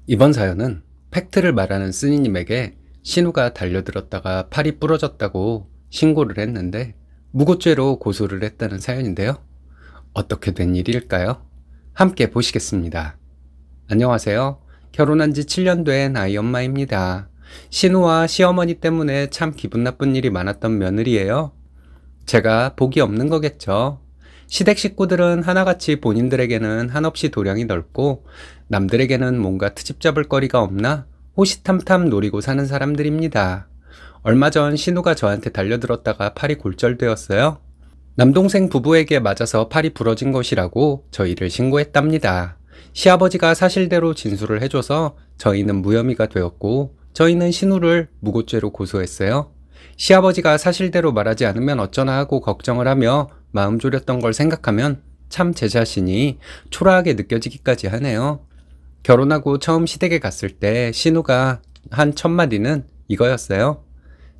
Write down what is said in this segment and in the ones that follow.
이번 사연은 팩트를 말하는 쓰니님에게 신우가 달려들었다가 팔이 부러졌다고 신고를 했는데 무고죄로 고소를 했다는 사연인데요. 어떻게 된 일일까요? 함께 보시겠습니다. 안녕하세요. 결혼한 지 7년 된 아이 엄마입니다. 신우와 시어머니 때문에 참 기분 나쁜 일이 많았던 며느리예요. 제가 복이 없는 거겠죠. 시댁 식구들은 하나같이 본인들에게는 한없이 도량이 넓고 남들에게는 뭔가 트집 잡을 거리가 없나 호시탐탐 노리고 사는 사람들입니다. 얼마 전 신우가 저한테 달려들었다가 팔이 골절되었어요. 남동생 부부에게 맞아서 팔이 부러진 것이라고 저희를 신고했답니다. 시아버지가 사실대로 진술을 해줘서 저희는 무혐의가 되었고 저희는 신우를 무고죄로 고소했어요. 시아버지가 사실대로 말하지 않으면 어쩌나 하고 걱정을 하며 마음 졸였던 걸 생각하면 참 제 자신이 초라하게 느껴지기까지 하네요. 결혼하고 처음 시댁에 갔을 때 신우가 한 첫 마디는 이거였어요.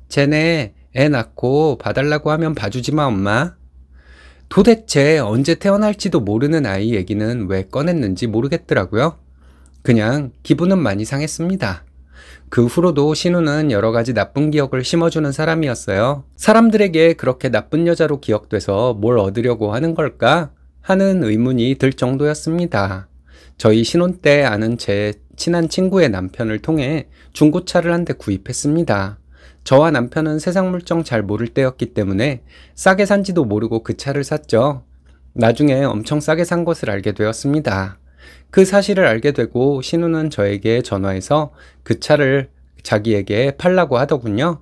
쟤네 애 낳고 봐달라고 하면 봐주지 마 엄마. 도대체 언제 태어날지도 모르는 아이 얘기는 왜 꺼냈는지 모르겠더라고요. 그냥 기분은 많이 상했습니다. 그 후로도 신우는 여러 가지 나쁜 기억을 심어주는 사람이었어요. 사람들에게 그렇게 나쁜 여자로 기억돼서 뭘 얻으려고 하는 걸까 하는 의문이 들 정도였습니다. 저희 신혼 때 아는 제 친한 친구의 남편을 통해 중고차를 한 대 구입했습니다. 저와 남편은 세상 물정 잘 모를 때였기 때문에 싸게 산지도 모르고 그 차를 샀죠. 나중에 엄청 싸게 산 것을 알게 되었습니다. 그 사실을 알게 되고 신우는 저에게 전화해서 그 차를 자기에게 팔라고 하더군요.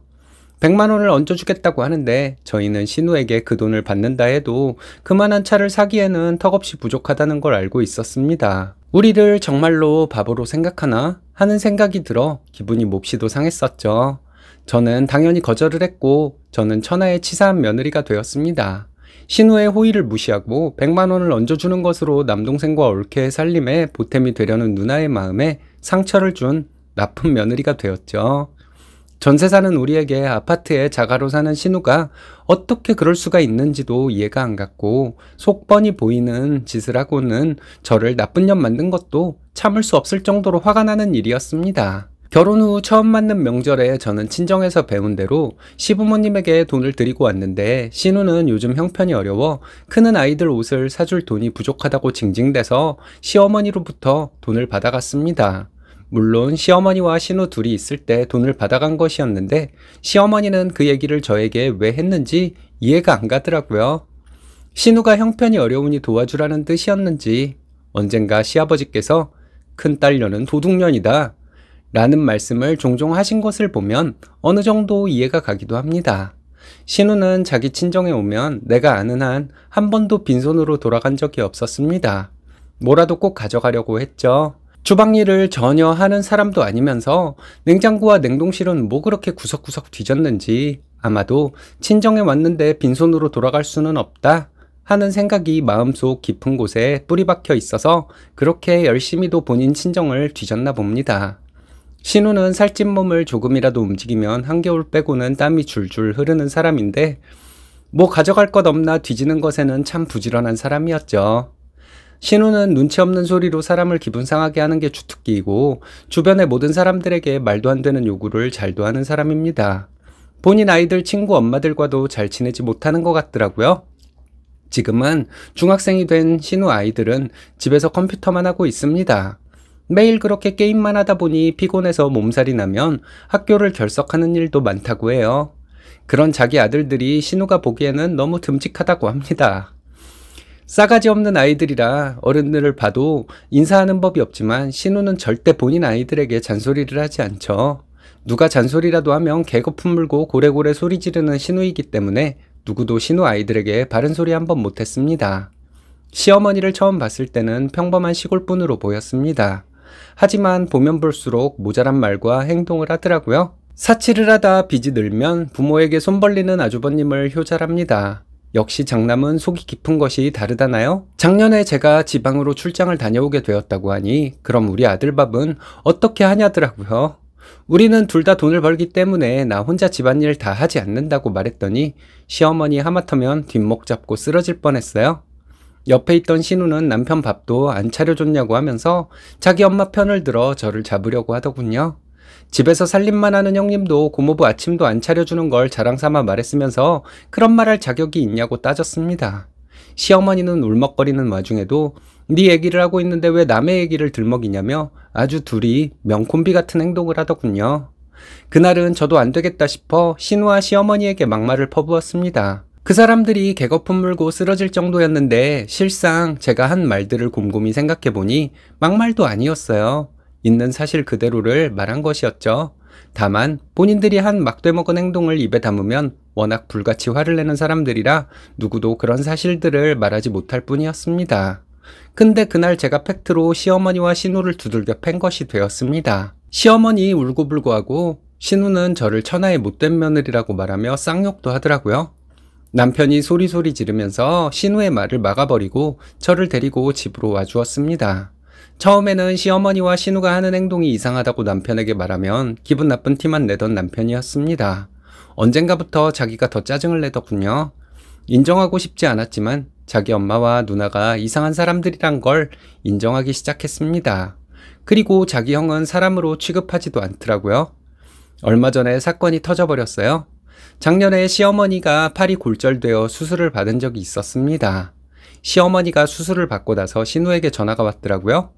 100만 원을 얹어주겠다고 하는데 저희는 신우에게 그 돈을 받는다 해도 그만한 차를 사기에는 턱없이 부족하다는 걸 알고 있었습니다. 우리를 정말로 바보로 생각하나 하는 생각이 들어 기분이 몹시도 상했었죠. 저는 당연히 거절을 했고 저는 천하의 치사한 며느리가 되었습니다. 신우의 호의를 무시하고 100만 원을 얹어주는 것으로 남동생과 옳게 살림에 보탬이 되려는 누나의 마음에 상처를 준 나쁜 며느리가 되었죠. 전세 사는 우리에게 아파트에 자가로 사는 신우가 어떻게 그럴 수가 있는지도 이해가 안 갔고 속 뻔히 보이는 짓을 하고는 저를 나쁜 년 만든 것도 참을 수 없을 정도로 화가 나는 일이었습니다. 결혼 후 처음 맞는 명절에 저는 친정에서 배운 대로 시부모님에게 돈을 드리고 왔는데 신우는 요즘 형편이 어려워 크는 아이들 옷을 사줄 돈이 부족하다고 징징대서 시어머니로부터 돈을 받아갔습니다. 물론 시어머니와 신우 둘이 있을 때 돈을 받아간 것이었는데 시어머니는 그 얘기를 저에게 왜 했는지 이해가 안 가더라고요. 신우가 형편이 어려우니 도와주라는 뜻이었는지 언젠가 시아버지께서 큰딸녀는 도둑년이다 라는 말씀을 종종 하신 것을 보면 어느 정도 이해가 가기도 합니다. 신우는 자기 친정에 오면 내가 아는 한 한 번도 빈손으로 돌아간 적이 없었습니다. 뭐라도 꼭 가져가려고 했죠. 주방일을 전혀 하는 사람도 아니면서 냉장고와 냉동실은 뭐 그렇게 구석구석 뒤졌는지 아마도 친정에 왔는데 빈손으로 돌아갈 수는 없다 하는 생각이 마음속 깊은 곳에 뿌리박혀 있어서 그렇게 열심히도 본인 친정을 뒤졌나 봅니다. 신우는 살찐 몸을 조금이라도 움직이면 한겨울 빼고는 땀이 줄줄 흐르는 사람인데 뭐 가져갈 것 없나 뒤지는 것에는 참 부지런한 사람이었죠. 신우는 눈치 없는 소리로 사람을 기분 상하게 하는 게 주특기이고 주변의 모든 사람들에게 말도 안 되는 요구를 잘도 하는 사람입니다. 본인 아이들 친구 엄마들과도 잘 지내지 못하는 것 같더라고요. 지금은 중학생이 된 신우 아이들은 집에서 컴퓨터만 하고 있습니다. 매일 그렇게 게임만 하다 보니 피곤해서 몸살이 나면 학교를 결석하는 일도 많다고 해요. 그런 자기 아들들이 신우가 보기에는 너무 듬직하다고 합니다. 싸가지 없는 아이들이라 어른들을 봐도 인사하는 법이 없지만 신우는 절대 본인 아이들에게 잔소리를 하지 않죠. 누가 잔소리라도 하면 개거품 물고 고래고래 소리 지르는 신우이기 때문에 누구도 신우 아이들에게 바른 소리 한 번 못했습니다. 시어머니를 처음 봤을 때는 평범한 시골분으로 보였습니다. 하지만 보면 볼수록 모자란 말과 행동을 하더라고요. 사치를 하다 빚이 늘면 부모에게 손 벌리는 아주버님을 효잘합니다. 역시 장남은 속이 깊은 것이 다르다나요? 작년에 제가 지방으로 출장을 다녀오게 되었다고 하니 그럼 우리 아들 밥은 어떻게 하냐더라고요. 우리는 둘 다 돈을 벌기 때문에 나 혼자 집안일 다 하지 않는다고 말했더니 시어머니 하마터면 뒷목 잡고 쓰러질 뻔했어요. 옆에 있던 신우는 남편 밥도 안 차려줬냐고 하면서 자기 엄마 편을 들어 저를 잡으려고 하더군요. 집에서 살림만 하는 형님도 고모부 아침도 안 차려주는 걸 자랑삼아 말했으면서 그런 말할 자격이 있냐고 따졌습니다. 시어머니는 울먹거리는 와중에도 네 얘기를 하고 있는데 왜 남의 얘기를 들먹이냐며 아주 둘이 명콤비 같은 행동을 하더군요. 그날은 저도 안 되겠다 싶어 신우와 시어머니에게 막말을 퍼부었습니다. 그 사람들이 개거품 물고 쓰러질 정도였는데 실상 제가 한 말들을 곰곰이 생각해보니 막말도 아니었어요. 있는 사실 그대로를 말한 것이었죠. 다만 본인들이 한 막되먹은 행동을 입에 담으면 워낙 불같이 화를 내는 사람들이라 누구도 그런 사실들을 말하지 못할 뿐이었습니다. 근데 그날 제가 팩트로 시어머니와 신우를 두들겨 팬 것이 되었습니다. 시어머니 울고불고하고 신우는 저를 천하의 못된 며느리라고 말하며 쌍욕도 하더라고요. 남편이 소리소리 지르면서 신우의 말을 막아버리고 저를 데리고 집으로 와주었습니다. 처음에는 시어머니와 신우가 하는 행동이 이상하다고 남편에게 말하면 기분 나쁜 티만 내던 남편이었습니다. 언젠가부터 자기가 더 짜증을 내더군요. 인정하고 싶지 않았지만 자기 엄마와 누나가 이상한 사람들이란 걸 인정하기 시작했습니다. 그리고 자기 형은 사람으로 취급하지도 않더라고요. 얼마 전에 사건이 터져버렸어요. 작년에 시어머니가 팔이 골절되어 수술을 받은 적이 있었습니다. 시어머니가 수술을 받고 나서 신우에게 전화가 왔더라고요.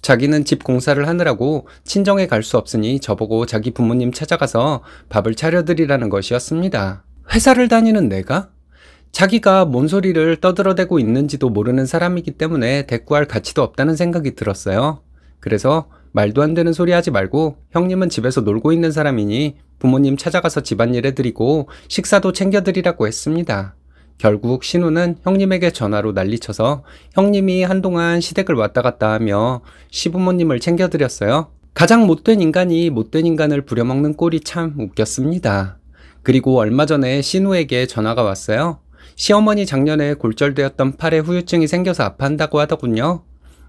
자기는 집 공사를 하느라고 친정에 갈 수 없으니 저보고 자기 부모님 찾아가서 밥을 차려드리라는 것이었습니다. 회사를 다니는 내가? 자기가 뭔 소리를 떠들어대고 있는지도 모르는 사람이기 때문에 대꾸할 가치도 없다는 생각이 들었어요. 그래서 말도 안 되는 소리 하지 말고 형님은 집에서 놀고 있는 사람이니 부모님 찾아가서 집안일 해드리고 식사도 챙겨드리라고 했습니다. 결국 신우는 형님에게 전화로 난리쳐서 형님이 한동안 시댁을 왔다 갔다 하며 시부모님을 챙겨드렸어요. 가장 못된 인간이 못된 인간을 부려먹는 꼴이 참 웃겼습니다. 그리고 얼마 전에 신우에게 전화가 왔어요. 시어머니 작년에 골절되었던 팔에 후유증이 생겨서 아파한다고 하더군요.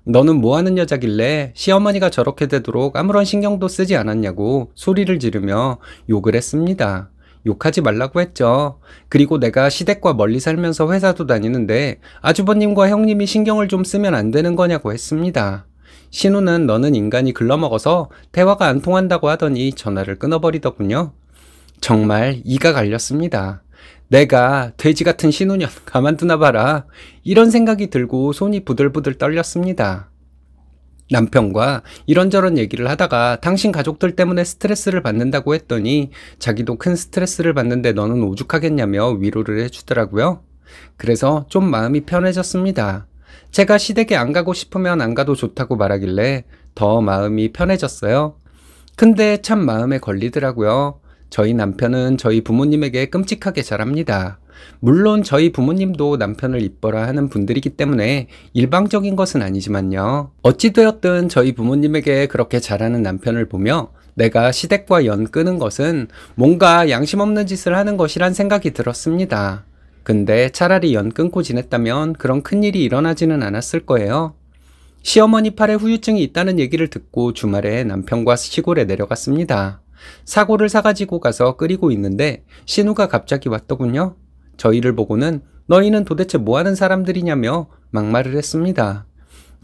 너는 뭐하는 여자길래 시어머니가 저렇게 되도록 아무런 신경도 쓰지 않았냐고 소리를 지르며 욕을 했습니다. 욕하지 말라고 했죠. 그리고 내가 시댁과 멀리 살면서 회사도 다니는데 아주버님과 형님이 신경을 좀 쓰면 안 되는 거냐고 했습니다. 신우는 너는 인간이 글러먹어서 대화가 안 통한다고 하더니 전화를 끊어버리더군요. 정말 이가 갈렸습니다. 내가 돼지 같은 신우년 가만두나 봐라. 이런 생각이 들고 손이 부들부들 떨렸습니다. 남편과 이런저런 얘기를 하다가 당신 가족들 때문에 스트레스를 받는다고 했더니 자기도 큰 스트레스를 받는데 너는 오죽하겠냐며 위로를 해주더라고요. 그래서 좀 마음이 편해졌습니다. 제가 시댁에 안 가고 싶으면 안 가도 좋다고 말하길래 더 마음이 편해졌어요. 근데 참 마음에 걸리더라고요. 저희 남편은 저희 부모님에게 끔찍하게 잘합니다. 물론 저희 부모님도 남편을 이뻐라 하는 분들이기 때문에 일방적인 것은 아니지만요. 어찌되었든 저희 부모님에게 그렇게 잘하는 남편을 보며 내가 시댁과 연 끄는 것은 뭔가 양심 없는 짓을 하는 것이란 생각이 들었습니다. 근데 차라리 연 끊고 지냈다면 그런 큰일이 일어나지는 않았을 거예요. 시어머니 팔에 후유증이 있다는 얘기를 듣고 주말에 남편과 시골에 내려갔습니다. 사고를 사가지고 가서 끓이고 있는데 신우가 갑자기 왔더군요. 저희를 보고는 너희는 도대체 뭐하는 사람들이냐며 막말을 했습니다.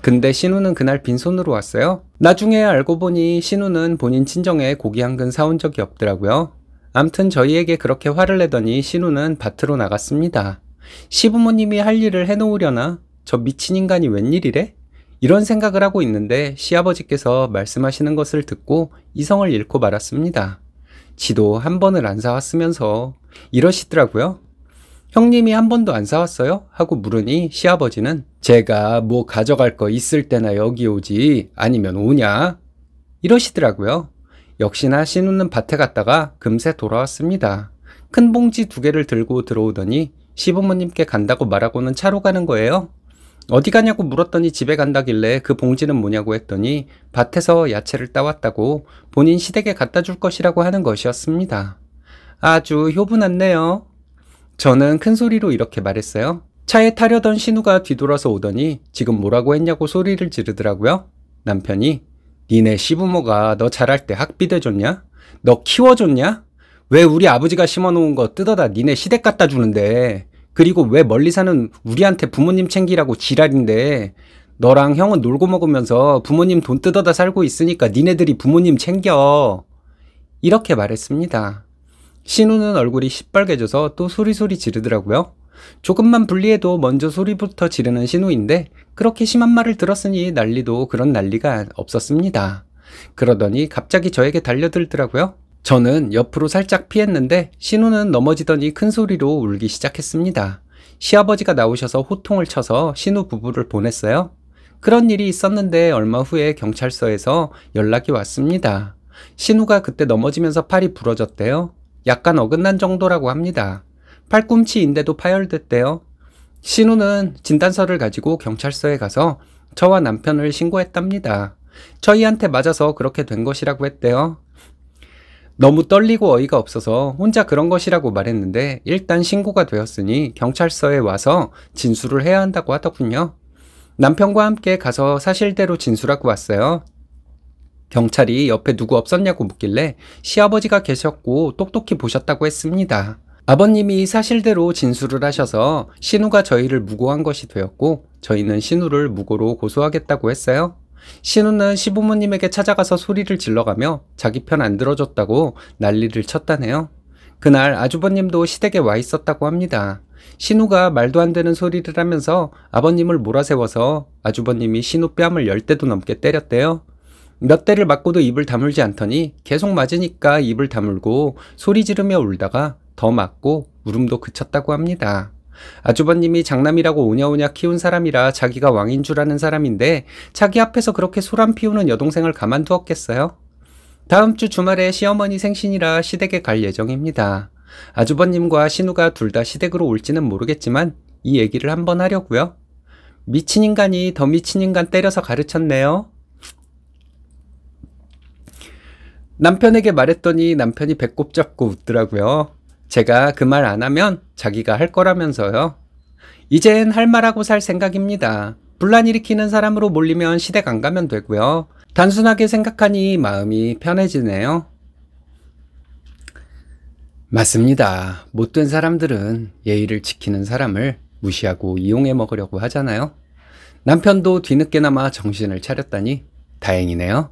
근데 신우는 그날 빈손으로 왔어요. 나중에 알고 보니 신우는 본인 친정에 고기 한 근 사온 적이 없더라고요. 암튼 저희에게 그렇게 화를 내더니 신우는 밭으로 나갔습니다. 시부모님이 할 일을 해놓으려나? 저 미친 인간이 웬일이래? 이런 생각을 하고 있는데 시아버지께서 말씀하시는 것을 듣고 이성을 잃고 말았습니다. 지도 한 번을 안 사왔으면서 이러시더라고요. 형님이 한 번도 안 사왔어요? 하고 물으니 시아버지는 제가 뭐 가져갈 거 있을 때나 여기 오지 아니면 오냐? 이러시더라고요. 역시나 신우는 밭에 갔다가 금세 돌아왔습니다. 큰 봉지 2개를 들고 들어오더니 시부모님께 간다고 말하고는 차로 가는 거예요. 어디 가냐고 물었더니 집에 간다길래 그 봉지는 뭐냐고 했더니 밭에서 야채를 따왔다고 본인 시댁에 갖다 줄 것이라고 하는 것이었습니다. 아주 효분했네요. 저는 큰 소리로 이렇게 말했어요. 차에 타려던 신우가 뒤돌아서 오더니 지금 뭐라고 했냐고 소리를 지르더라고요. 남편이 니네 시부모가 너 자랄 때 학비대 줬냐? 너 키워줬냐? 왜 우리 아버지가 심어놓은 거 뜯어다 니네 시댁 갖다 주는데? 그리고 왜 멀리 사는 우리한테 부모님 챙기라고 지랄인데, 너랑 형은 놀고 먹으면서 부모님 돈 뜯어다 살고 있으니까 니네들이 부모님 챙겨. 이렇게 말했습니다. 신우는 얼굴이 시뻘개져서 또 소리소리 지르더라고요. 조금만 불리해도 먼저 소리부터 지르는 신우인데 그렇게 심한 말을 들었으니 난리도 그런 난리가 없었습니다. 그러더니 갑자기 저에게 달려들더라고요. 저는 옆으로 살짝 피했는데 신우는 넘어지더니 큰 소리로 울기 시작했습니다. 시아버지가 나오셔서 호통을 쳐서 신우 부부를 보냈어요. 그런 일이 있었는데 얼마 후에 경찰서에서 연락이 왔습니다. 신우가 그때 넘어지면서 팔이 부러졌대요. 약간 어긋난 정도라고 합니다. 팔꿈치인대도 파열됐대요. 신우는 진단서를 가지고 경찰서에 가서 저와 남편을 신고했답니다. 저희한테 맞아서 그렇게 된 것이라고 했대요. 너무 떨리고 어이가 없어서 혼자 그런 것이라고 말했는데 일단 신고가 되었으니 경찰서에 와서 진술을 해야 한다고 하더군요. 남편과 함께 가서 사실대로 진술하고 왔어요. 경찰이 옆에 누구 없었냐고 묻길래 시아버지가 계셨고 똑똑히 보셨다고 했습니다. 아버님이 사실대로 진술을 하셔서 신우가 저희를 무고한 것이 되었고 저희는 신우를 무고로 고소하겠다고 했어요. 신우는 시부모님에게 찾아가서 소리를 질러가며 자기 편 안 들어줬다고 난리를 쳤다네요. 그날 아주버님도 시댁에 와 있었다고 합니다. 신우가 말도 안 되는 소리를 하면서 아버님을 몰아세워서 아주버님이 신우 뺨을 10대도 넘게 때렸대요. 몇 대를 맞고도 입을 다물지 않더니 계속 맞으니까 입을 다물고 소리 지르며 울다가 더 맞고 울음도 그쳤다고 합니다. 아주버님이 장남이라고 오냐오냐 키운 사람이라 자기가 왕인 줄 아는 사람인데 자기 앞에서 그렇게 소란 피우는 여동생을 가만두었겠어요? 다음 주 주말에 시어머니 생신이라 시댁에 갈 예정입니다. 아주버님과 신우가 둘 다 시댁으로 올지는 모르겠지만 이 얘기를 한번 하려고요. 미친 인간이 더 미친 인간 때려서 가르쳤네요. 남편에게 말했더니 남편이 배꼽 잡고 웃더라고요. 제가 그 말 안 하면 자기가 할 거라면서요. 이젠 할 말하고 살 생각입니다. 분란 일으키는 사람으로 몰리면 시댁 안 가면 되고요. 단순하게 생각하니 마음이 편해지네요. 맞습니다. 못된 사람들은 예의를 지키는 사람을 무시하고 이용해 먹으려고 하잖아요. 남편도 뒤늦게나마 정신을 차렸다니 다행이네요.